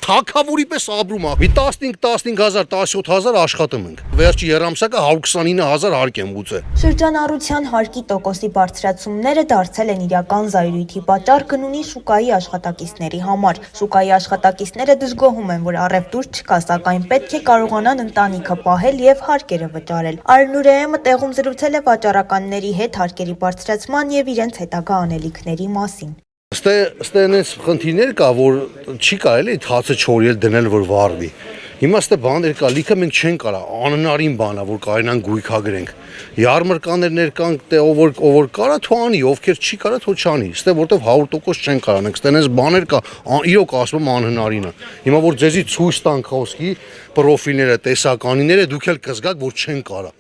թագավորի պես ապրում ա։ Մի 15,000, 17,000 աշխատում ենք։ Վերջի երամսակը 129,000 հարկ եմ ուծել։ Շրջանառության հարկի տոկոսի բարձրացումները դարձել են իրական զայրույթի պատճառ գնունի շուկայի աշխատակիցների համար։ Շուկայի աշխատակիցները դժգոհում են, որ առևտուր չկա, սակայն պետք է կարողանան ընտանիքը պահել եւ հարկերը վճարել։ Արնուրեեմը տեղում զրուցել է վաճառականների հետ հարկերի բարձրացման եւ իրենց հետագա անելիքների մասին։ Ստե այնպես խնդիրներ կա, որ չի կարելի հացը չորել դնել, որ վառվի։ Հիմա ստե բաներ կա, լիքը մենք չենք կարա, անհնարին բան է, որ կարենան գույքագրենք։ Յարմարկաներներ կան, ով կարա թո անի, ովքեր չի կարա թո չանի։ Ստե որտեվ 100% չեն կարանք, ստե այնպես բաներ կա, իրոք ասում անհնարին է։ Հիմա որ ձեզի ցույց տան խոսքի պրոֆիլները, տեսականիները դուք էլ կզգաք, որ չեն կարա։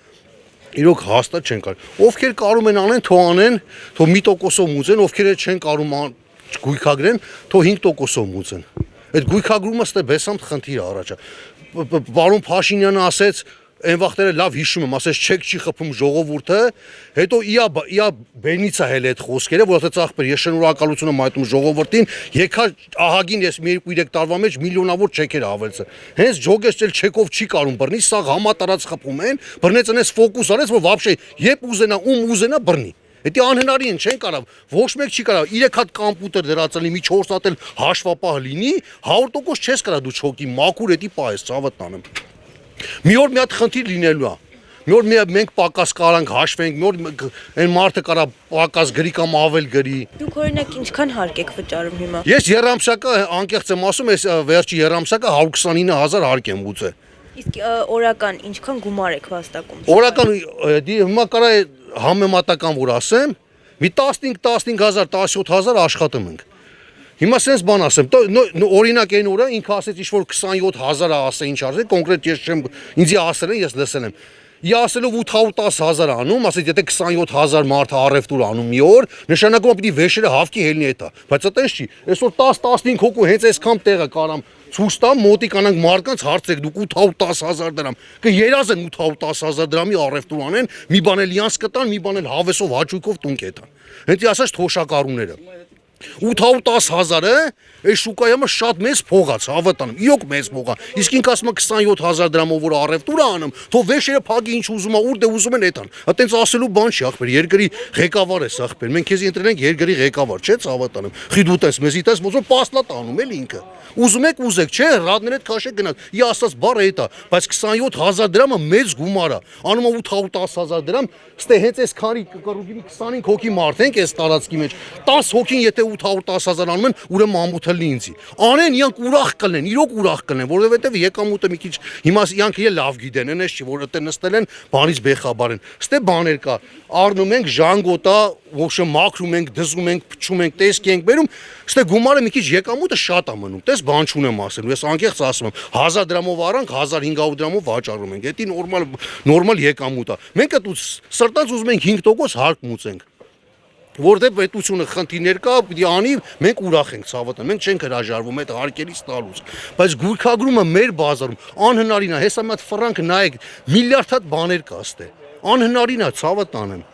Իրոք հաստատ չեն կարող։ Ովքեր կարում են անեն, թո անեն, թո 1%-ով մուծեն, ովքեր չեն կարում գույքագրեն, թո 5%-ով մուծեն։ Այդ գույքագրումը ստե բեսամ խնդիր առաջա։ Պարոն Փաշինյանը ասեց, այն վաղտերը լավ հիշում եմ, ասեց չեք չի խփում ժողովուրդը, հետո իա բենիցա հել այդ խոսքերը, որ ասեց ախպեր, ես շնորհակալություն եմ հայտնում ժողովրդին, եկա ահագին ես մի 2-3 տարվա մեջ միլիոնավոր չեքեր ավելցը։ Հենց ջոգեսել չեկով չի կարում բռնի, սա համատարած խփում են, բռնեց այնես ֆոկուս արեց, որ вообще երբ ուզենա, ուզենա բռնի։ Դա անհնարին չեն կարող, ոչ մեկ չի կարող 3 հատ կոմպյուտեր դրածելի մի 4 հատ էլ հաշվապահ լինի, 100% չես կարող դու չոքի մաքուր էդի պայես ցավդ տանեմ։ Մի օր մի հատ խնդիր լինելու է։ Մի օր մենք պակաս կարանք հաշվենք, մի օր այն մարդը կարա պակաս գրի կամ ավել գրի։ Դուք օրինակ ինչքան հարկ եք վճարում հիմա։ Ես երամսակը անկեղծ եմ ասում, այս վերջի երամսակը 129,000 հարկ եմ ուծել։ Իսկ օրական ինչքան գումար եք վաստակում։ Օրական հիմա կարա համեմատական որ ասեմ, մի 15,000, 17,000 աշխատում ենք։ Հիմա sense բան ասեմ, օրինակ այն օրը ինքը ասեց ինչ որ 27,000 ասե ինչ արժե, կոնկրետ ես չեմ, ինձի ասել են, ես լսել եմ։ Իա ասելով 810,000 անում, ասեց եթե 27,000 մարդ առևտուր անում մի օր, նշանակում է պիտի վեշերը հավքի հելնի էտա։ Բայց այտենց չի։ Այսօր 10-15 հոգու հենց այսքան տեղը կարամ ցույց տամ, մոտիկ անանք մարկանց հարցեք դուք 810,000 դրամ։ Կերազեն 810,000 դրամի առևտուր անեն, մի բան էլ իանց կտան, մի բան էլ հավեսով հաճույքով տուն կետան։ Հենց ասած թոշակառուները 810,000-ը այս շուկայամը շատ մեծ փող է, հավատանում, իրոք մեծ փող է։ Իսկ ինքը ասում է 27,000 դրամով որ առևտուր անում, թող վեշերը փագի ինչ ուզում է, ուր դե ուզում են էտան։ Այտենց ասելու բան չի, ախպեր, երկրի ղեկավար ես, ախպեր։ Մենք քեզ ընտրենք երկրի ղեկավար, չէ՞, հավատանում։ Խի դու տես, մեզի տես, ոնց որ պաստլատ անում էլ ինքը։ Ուզում եք ուզեք, չէ՞, ռադներ հետ քաշեք գնաց։ Ի ասած բառը էտա, բայց 27,000 դրամը մեծ գումար է։ Անում է 810,000 դրամ, ստե հենց այս քանի կկրուգի 25 հոգի մարդ ենք այս տարածքի մեջ։ 10 հոգին եթե 810,000 անում են, ուրեմն ամոթալի ինձի։ Անեն իրանք ուրախ կլինեն, իրոք ուրախ կլինեն, որովհետև եկամուտը մի քիչ հիմա իրանք իրեն լավ գիտեն, այնպես չի, որ այդտեղ նստել են, բանից բեխաբար են։ Ստե բաներ կա, առնում ենք ժանգոտա, ոչը մաքրում ենք, դզում ենք, փչում ենք, տեսքի ենք բերում, ստե գումարը մի քիչ եկամուտը շատ է մնում։ Տես բան չունեմ ասելու, ես անկեղծ ասում եմ, 1000 դրամով արանք, 1500 դրամով վաճառում ենք։ Դա նորմալ եկամուտ է։ Մենք այդ սրտած ուզում ենք 5% հարկ մուծենք։ Որտեղ պետությունը խնդիրներ կա, պիտի անի, մենք ուրախ ենք, ցավոտ, մենք չենք հրաժարվում այդ հարկերից տալուց։ Բայց գույքագրումը մեր բազարում անհնարին է, հեսա մի հատ ֆրանկ նայեք, միլիարդ հատ բաներ կա ստե։ Անհնարին է, ցավոտ անեմ։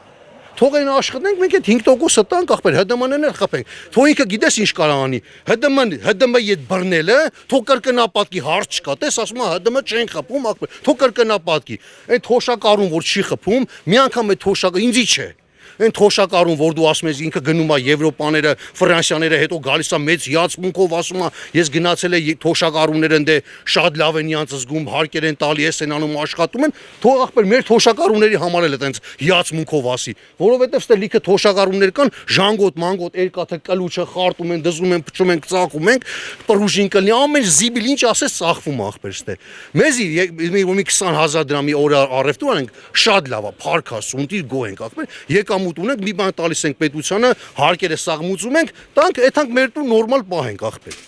Թող այն աշխատենք, մենք այդ 5%-ը տանք, ախպեր, ՀԴՄ-ն էլ խփենք։ Թող ինքը գիտես ինչ կարող անի։ ՀԴՄ իդ բռնելը, թող կրկնապատկի հարց չկա, տես ասում է ՀԴՄ չեն խփում, ախպեր, թող կրկնապատկի։ Այդ թոշակառուն որ չի խփում, մի անգամ այդ թոշակը ինձի չէ։ Այն թոշակառուն որ դու ասում ես ինքը գնում է Եվրոպաները, Ֆրանսիաները, հետո գալիս է մեծ հիացմունքով ասում է ես գնացել եմ թոշակառուներ են դե շատ լավ են իրանց զգում, հարկեր են տալի, ես են անում աշխատում են, թող ախպեր մեր թոշակառուների համար էլ այտենց հիացմունքով ասի, որովհետև ստե լիքը թոշակառուներ կան, ժանգոտ, մանգոտ, երկաթը, կլուչը խարտում են, դզում են, փչում են, ծաղում են, պրուժին կլինի, ամեն զիբիլ ինչ ասես ծաղվում է ախպեր ստե։ Մեզի մի 20,000 դրամի օր առևտուր անենք, շատ լավ է, փարքա, սունտիր գոհ ենք ախպեր, եկամուտ ունենք, մի բան տալիս ենք պետությանը, հարկերը սաղմուծում ենք, տանք, այդանք մեր տուն նորմալ պահենք ախպեր։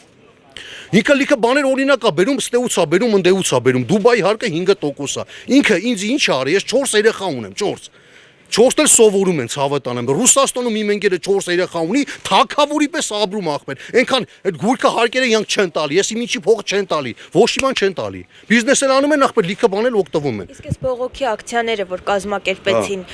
Ինքը լիքը բաներ օրինակ է բերում, ստեուց է բերում, ընդեուց է բերում, Դուբայի հարկը 5% է։ Ինքը ինձ ինչ արի, ես 4 երեխա ունեմ, 4։ 4-ը սովորում են, ցավատանեմ։ Ռուսաստանում իմ ընկերը 4 երեխա ունի, թագավորի պես ապրում ախպեր։ Այնքան այդ գույքը հարկերը իրանք չեն տալի, ես ինչի փող չեն տալի, ոչ մի բան չեն տալի։ Բիզնես էլ անում են ախպեր, լիքը բանել օգտվում են։ Իսկ այս բողոքի ակցիաները, որ կազմակերպեցին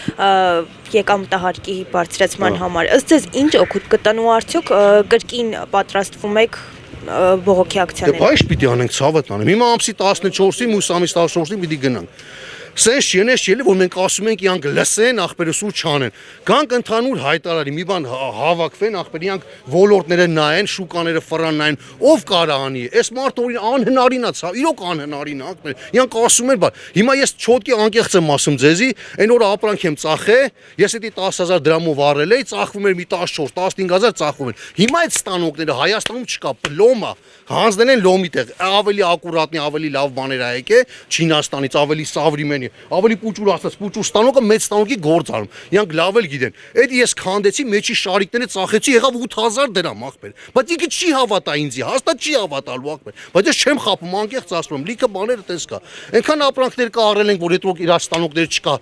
եկամտահարկի բարձրացման համար, ըստ ձեզ ինչ օգուտ կտան ու արդյոք կրկին պատրաստվում եք բողոքի Դե ակցիաները։ բայց պիտի անենք ցավը տանեմ։ Հիմա ամսի 14-ին, մյուս ամսի 14-ին պիտի գնանք։ Սենց չենես չելի, որ մենք ասում ենք իրանք լսեն, ախպերը սուր չանեն։ Գանք ընդհանուր հայտարարի, մի բան հավաքվեն, ախպեր իրանք ոլորտները նայեն, շուկաները ֆռան նայեն, ով կարա անի։ Այս մարդը անհնարին է, ցավ, իրոք անհնարին է, ախպեր։ Իրանք ասում են, բա հիմա ես չոտքի անկեղծ եմ ասում ձեզի, այն օրը ապրանք եմ ծախե, ես էդի 10,000 դրամով առել էի, ծախվում էր մի 14-15,000 ծախվում էր։ Հիմա այդ ստանոկները Հայաստանում չկա, պլոմա, հանձնել են լոմի տեղ, ավելի ակուրատնի, ավելի լավ բաներ ա եկե, Չինաստանից ավելի սավրիմենի, ավելի պուճուր ասած, պուճուր ստանոկը մեծ ստանոկի գործ արում։ Իրանք լավ էլ գիտեն։ Այդ ես քանդեցի, մեջի շարիկները ծախեցի, եղավ 8,000 դրամ, ախպեր։ Բայց ինքը չի հավատա ինձի, հաստատ չի հավատալու, ախպեր։ Բայց ես չեմ խափում, անկեղծ ասում եմ, լիքը բաները տես կա։ Այնքան ապրանքներ կա առել ենք, որ հետո իր ստանոկներ չկա։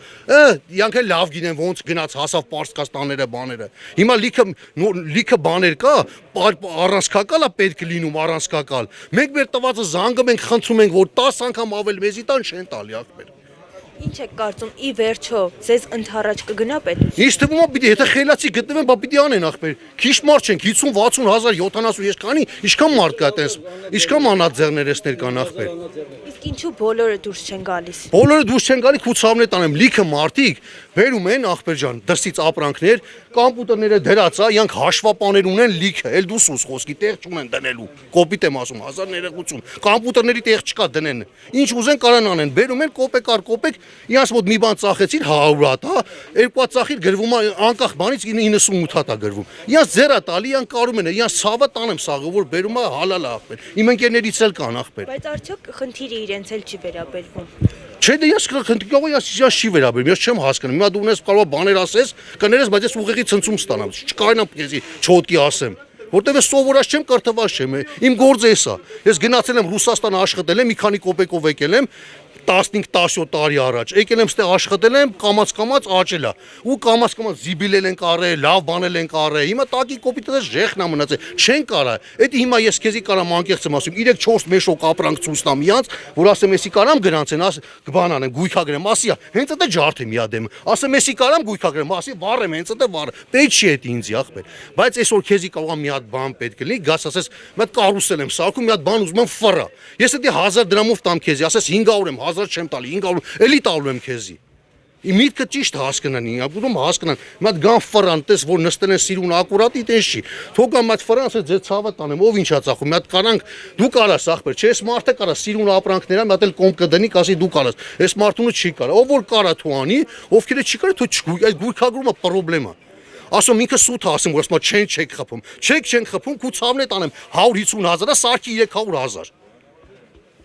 Իրանք էլ լավ գիտեն ոնց գնաց հասավ Պարսկաստանները, բաները։ Հիմա լիքը բաներ կա, առանցքակալ է պետք լինում, առանցքակալ։ Մենք մեր տվածը զանգում ենք, խնդրում ենք, որ 10 անգամ ավել մեզի տան չեն տալի, ախպեր։ Ինչ եք կարծում, ի վերջո ձեզ ընդառաջ կգնա պետություն։ Ինչ թվում է, պիտի եթե խելացի գտնվեն, բա պիտի անեն, ախպեր։ Քիչ մարդ չեն, 50-60,000, 70 ես քանի, ինչքան մարդ կա այտենց, ինչքան մանածեղներեսներ կան, ախպեր։ Իսկ ինչու բոլորը դուրս չեն գալիս։ Բոլորը դուրս չեն գալի, քուցավներ տանեմ, լիքը մարդիկ բերում են, ախպեր ջան, դրսից ապրանքներ, կոմպյուտերները դրած է, իրանք հաշվապաներ ունեն լիքը, էլ դու սուս խոսքի տեղ չունեն դնելու։ Կոպիտ եմ ասում, 1000 ներողություն։ Կոմպյուտերների տեղ չկա դնեն։ Ինչ ուզեն կարան անեն, բերում են կոպեկ առ կոպեկ, իրանց մոտ մի բան ծախեցին 100 հատ, հա, երկու հատ ծախիր գրվում է անկախ բանից 98 հատ է գրվում։ Իրանց ձերա տալի, իրանք կարում են, իրանց ցավը տանեմ սաղը, որ բերում է հալալ ախպեր։ Իմ ընկերներից էլ կան ախպեր։ Բայց արդյոք խնդիրը իրենց էլ չի վերաբերվում։ Չէ, դե ես քննարկողը ես չի վերաբերում, ես չեմ հասկանում։ Հիմա դու ունես կարող բաներ ասես, կներես, բայց ես ուղեղի ցնցում ստանամ։ Չկարենամ քեզի չոտի ասեմ, որտեվ ես սովորած չեմ, կրթված չեմ։ Իմ գործը էսա։ Ես գնացել եմ Ռուսաստան աշխատել եմ, մի քանի կոպեկով եկել եմ 15-17 տարի առաջ եկել եմ ստեղ աշխատել եմ, կամած աճել է ու կամած զիբիլել են կարել, լավ բանել են կարել։ Հիմա տակի կոպիտը ժեխնա մնացել, չեն կարա։ Էդի հիմա ես քեզի կարամ անկեղծ եմ ասում, 3-4 մեշոկ ապրանք ցույց տամ իրանց, որ ասեմ էսի կարամ գրանցեն, բան անեմ, գույքագրեմ, ասի, հենց դա ջարդեմ իադեմ։ Ասեմ էսի կարամ գույքագրեմ, ասի վառեմ, հենց դա վառ։ Պետք չի էդ ինձի ախպեր։ Բայց այսօր քեզի կարող է մի հատ բան պետք լինի, գաս ասես, մի հատ կարուսել եմ սարքում, մի հատ բան ուզում եմ ֆռա։ Ես էդի 1000 դրամով տամ քեզի, ասես 500 եմ, 1000 չեմ տալի, 500 էլի տալու եմ քեզի։ Իմ միտքը ճիշտ հասկանան, ուրում հասկանան։ Մի հատ գան ֆռան, տես որ նստել են սիրուն ակուրատի, տես չի։ Թող գամ այդ ֆռան, ասես ձեր ցավը տանեմ, ով ինչա ծախում։ Մի հատ կարանք, դու կարաս ախպեր, չէ, այս մարդը կարա սիրուն ապրանքներ, մի հատ էլ կոմպ կդնի, կասի դու կարաս։ Այս մարդունը չի կարա, ով որ կարա թու անի, ովքեր չի կարա, թու չգույ, այդ գույքագրումը պրոբլեմա։ Ասում ինքը սուտ ասում, որ ասում չեն խփում։ Չեն խփում, քուցավն է տանեմ 150,000-ը, սարքի 300,000։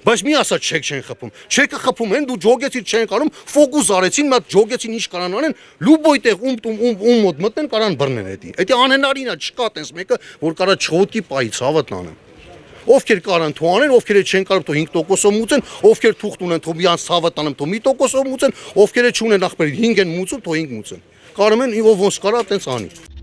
Բայց մի ասա չեն խփում։ Չեկը խփում են, դու ջոգեցիր չեն կարում, ֆոկուս արեցին, մի հատ ջոգեցին ինչ կարան անեն, լուբոյ տեղ ում մոտ մտնեն կարան բռնեն էդի։ Էդի անհնարին է, չկա տես մեկը, որ կարա չոտքի պայի ցավը տանեն։ Ովքեր կարան թու անեն, ովքեր չեն կարող թու 5%-ով մուծեն, ովքեր թուղթ ունեն, թու միան ցավը տանեմ, թու 1%-ով մուծեն, ովքեր չունեն ախպեր 5 են մուծում, թու 5 մուծեն։ Կարում են ով ոնց կարա, տենց անի։